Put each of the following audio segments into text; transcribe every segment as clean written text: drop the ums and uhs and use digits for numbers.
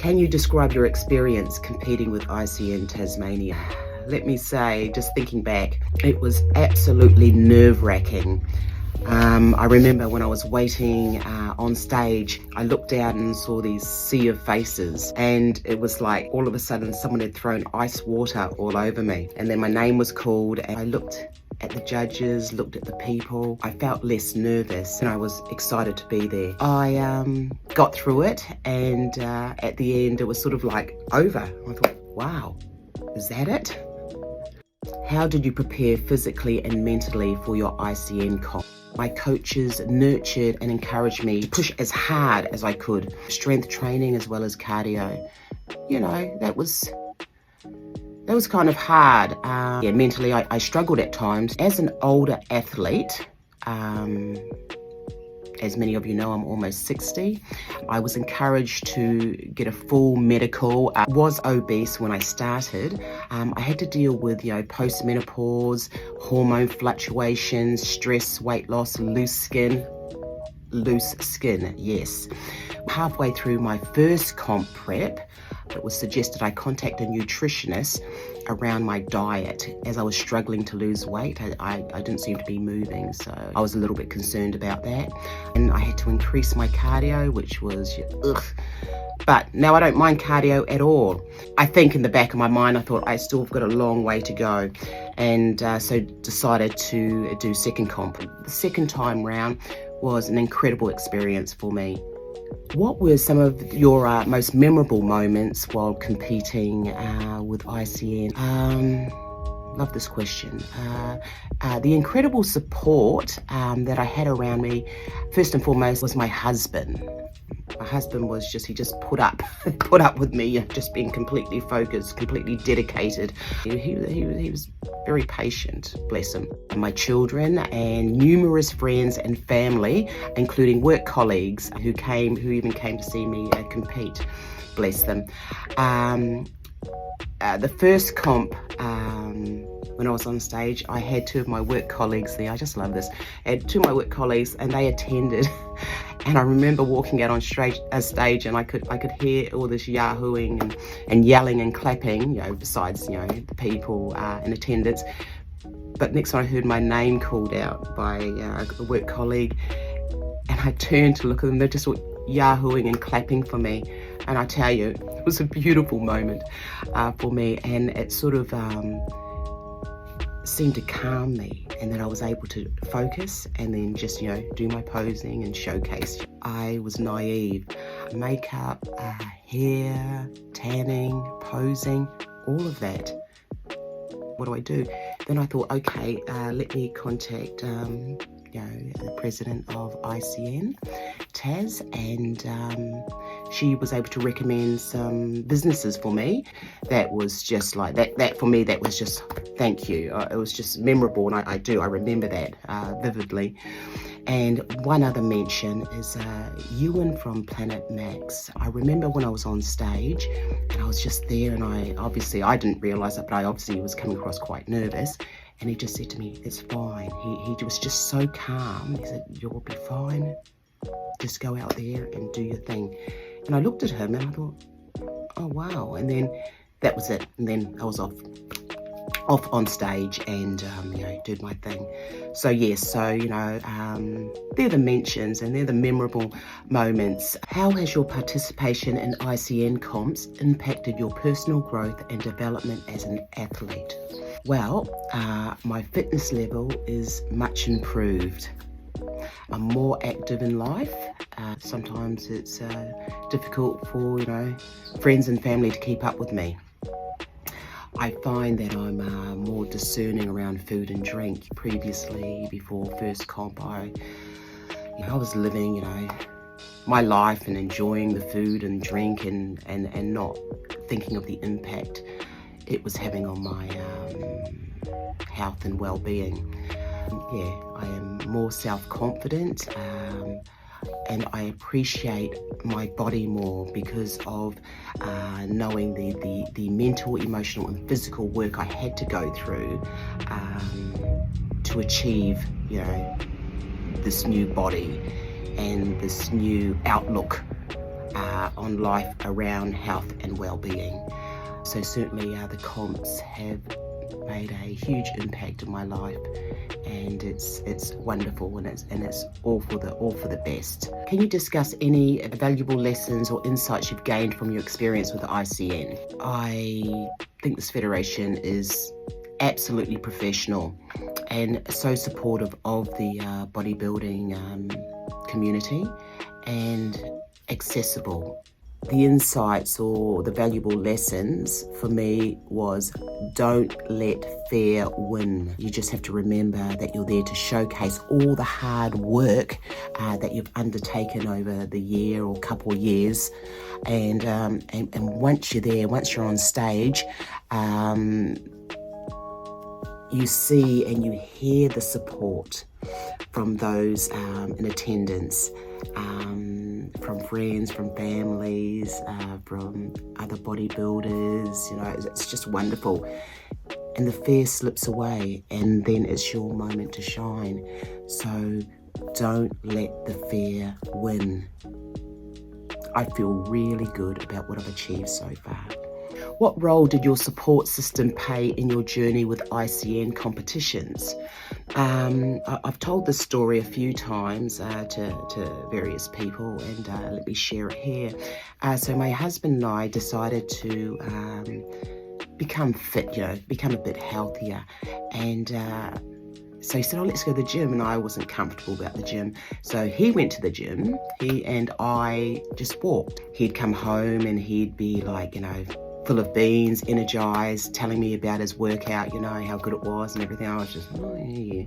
Can you describe your experience competing with ICN Tasmania? Let me say, just thinking back, it was absolutely nerve-wracking. I remember when I was waiting on stage, I looked out and saw these sea of faces, and it was like all of a sudden someone had thrown ice water all over me. And then my name was called, and I looked at the judges, looked at the people. I felt less nervous and I was excited to be there. I got through it, and at the end it was sort of like over. I thought, wow, is that it? How did you prepare physically and mentally for your ICN comp? My coaches nurtured and encouraged me to push as hard as I could. Strength training as well as cardio. You know, that was kind of hard. Yeah, mentally I struggled at times. As an older athlete, as many of you know, I'm almost 60. I was encouraged to get a full medical. I was obese when I started. I had to deal with, post-menopause, hormone fluctuations, stress, weight loss, loose skin, yes. Halfway through my first comp prep, it was suggested I contact a nutritionist around my diet as I was struggling to lose weight. I didn't seem to be moving, so I was a little bit concerned about that. And I had to increase my cardio, which was ugh. But now I don't mind cardio at all. I think in the back of my mind, I thought I still have got a long way to go. And so decided to do second comp. The second time round was an incredible experience for me. What were some of your most memorable moments while competing with ICN? Love this question. The incredible support that I had around me, first and foremost, was my husband. My husband was he just put up with me, just being completely focused, completely dedicated. He was very patient, bless him. And my children and numerous friends and family, including work colleagues who even came to see me compete, bless them. The first comp, when I was on stage, I had two of my work colleagues there. I just love this. I had two of my work colleagues and they attended. And I remember walking out on stage and I could hear all this yahooing and yelling and clapping, besides, the people in attendance. But next time I heard my name called out by a work colleague, and I turned to look at them, they're just yahooing and clapping for me. And I tell you, it was a beautiful moment for me, and it sort of seemed to calm me, and then I was able to focus and then just do my posing and showcase. I was naive. Makeup, hair, tanning, posing, all of that. What do I do? Then I thought, okay, let me contact the president of ICN, Taz, and she was able to recommend some businesses for me. That was just like that for me, that was just thank you. It was just memorable, and I remember that vividly. And one other mention is Ewan from Planet Max. I remember when I was on stage and I was just there, and I didn't realise it, but I obviously was coming across quite nervous. And he just said to me, it's fine. He was just so calm. He said, you'll be fine. Just go out there and do your thing. And I looked at him and I thought, oh wow. And then that was it. And then I was off on stage and did my thing. So yes, they're the mentions and they're the memorable moments. How has your participation in ICN comps impacted your personal growth and development as an athlete? Well, my fitness level is much improved. I'm more active in life. Sometimes it's difficult for friends and family to keep up with me. I find that I'm more discerning around food and drink. Previously, before first comp, I was living, my life and enjoying the food and drink and not thinking of the impact it was having on my health and well-being. I am more self-confident and I appreciate my body more because of knowing the mental, emotional and physical work I had to go through to achieve, this new body and this new outlook on life around health and well-being. So certainly the comps have made a huge impact in my life, and it's wonderful, and it's all for the best. Can you discuss any valuable lessons or insights you've gained from your experience with the ICN? I think this federation is absolutely professional and so supportive of the bodybuilding community, and accessible. The insights or the valuable lessons for me was, don't let fear win. You just have to remember that you're there to showcase all the hard work that you've undertaken over the year or couple of years, and once you're there, once you're on stage, you see and you hear the support from those in attendance, from friends, from families, from other bodybuilders. You know, it's just wonderful. And the fear slips away, and then it's your moment to shine. So don't let the fear win. I feel really good about what I've achieved so far. What role did your support system play in your journey with ICN competitions? I've told this story a few times to various people, and let me share it here. So my husband and I decided to become fit, become a bit healthier. And so he said, let's go to the gym, and I wasn't comfortable about the gym. So he went to the gym, he and I just walked. He'd come home and he'd be like, full of beans, energized, telling me about his workout, how good it was and everything. I was just, oh yeah.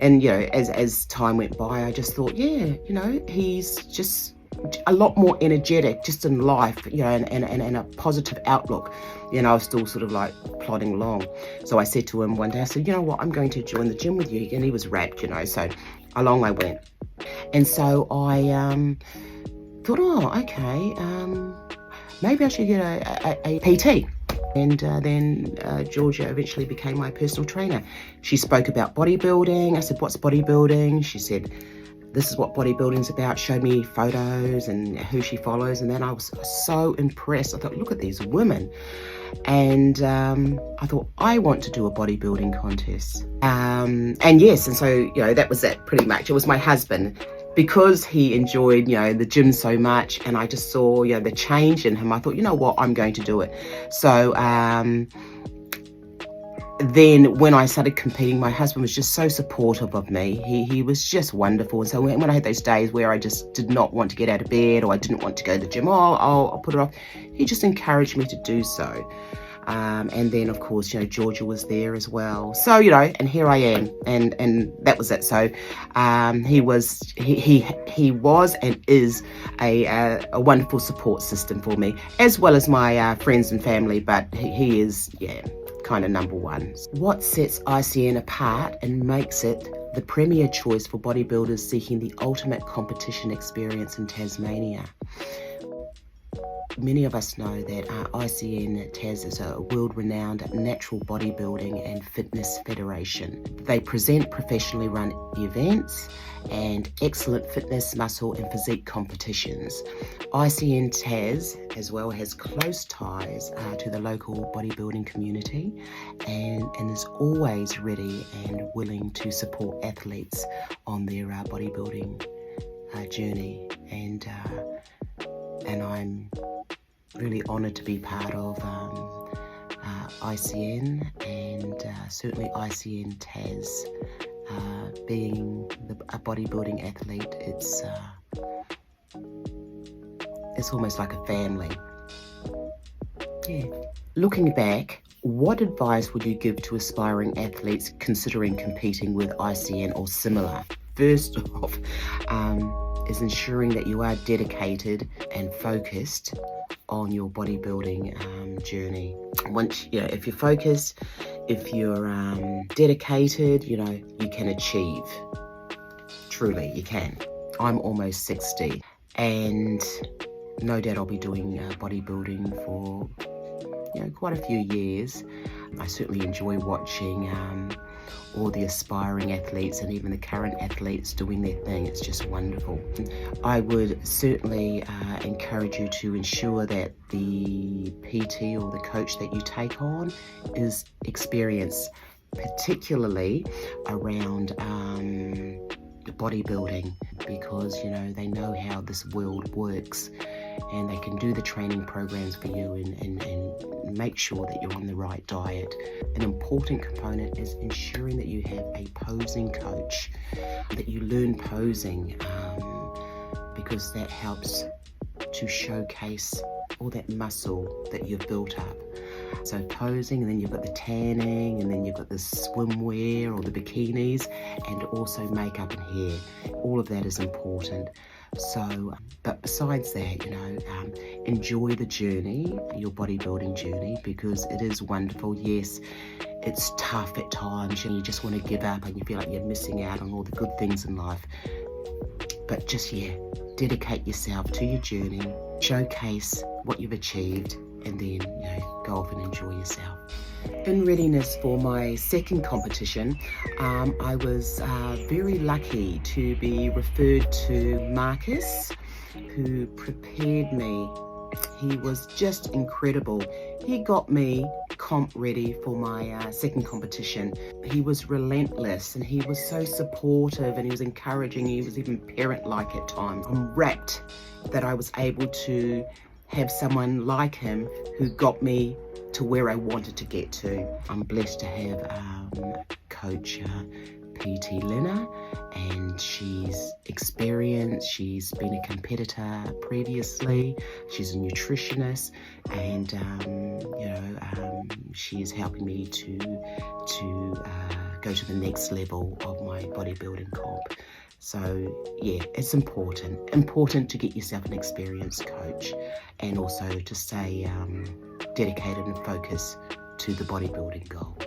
And as time went by, I just thought, he's just a lot more energetic just in life, and a positive outlook. I was still sort of like plodding along. So I said to him one day, I said, you know what, I'm going to join the gym with you. And he was rapt, so along I went. And so I thought, okay, maybe I should get a PT. And then Georgia eventually became my personal trainer. She spoke about bodybuilding. I said, what's bodybuilding? She said, this is what bodybuilding's about. Showed me photos and who she follows. And then I was so impressed. I thought, look at these women. And I thought, I want to do a bodybuilding contest. And yes, and so, that was it pretty much. It was my husband. Because he enjoyed, the gym so much, and I just saw, the change in him, I thought, you know what, I'm going to do it. So then when I started competing, my husband was just so supportive of me. He was just wonderful. And so when I had those days where I just did not want to get out of bed, or I didn't want to go to the gym, I'll put it off, he just encouraged me to do so. And then of course, Georgia was there as well. So, and here I am, and that was it. So, he was and is a wonderful support system for me, as well as my friends and family, but he is, kind of number one. What sets ICN apart and makes it the premier choice for bodybuilders seeking the ultimate competition experience in Tasmania? Many of us know that ICN Tas is a world-renowned natural bodybuilding and fitness federation. They present professionally run events and excellent fitness, muscle and physique competitions. ICN Tas as well has close ties to the local bodybuilding community, and is always ready and willing to support athletes on their bodybuilding journey. And I'm really honoured to be part of ICN, and certainly ICN Tas. Being a bodybuilding athlete, it's almost like a family. Yeah. Looking back, what advice would you give to aspiring athletes considering competing with ICN or similar? First off, is ensuring that you are dedicated and focused on your bodybuilding journey. Once, if you're focused, if you're dedicated, you can achieve. Truly, you can. I'm almost 60, and no doubt I'll be doing bodybuilding for quite a few years. I certainly enjoy watching all the aspiring athletes and even the current athletes doing their thing. It's just wonderful. I would certainly encourage you to ensure that the PT or the coach that you take on is experienced, particularly around bodybuilding, because they know how this world works, and they can do the training programs for you and make sure that you're on the right diet. An important component is ensuring that you have a posing coach, that you learn posing, because that helps to showcase all that muscle that you've built up. So posing, and then you've got the tanning, and then you've got the swimwear or the bikinis, and also makeup and hair. All of that is important. So, but besides that, enjoy the journey, your bodybuilding journey, because it is wonderful. Yes, it's tough at times, and you just want to give up, and you feel like you're missing out on all the good things in life. But just, dedicate yourself to your journey, showcase what you've achieved, and then, go off and enjoy yourself. In readiness for my second competition, I was very lucky to be referred to Marcus, who prepared me. He was just incredible. He got me comp ready for my second competition. He was relentless, and he was so supportive, and he was encouraging. He was even parent-like at times. I'm rapt that I was able to have someone like him who got me to where I wanted to get to. I'm blessed to have coach PT Lena, and she's experienced. She's been a competitor previously. She's a nutritionist, and she is helping me to go to the next level of my bodybuilding comp. So it's important to get yourself an experienced coach, and also to stay dedicated and focused to the bodybuilding goal.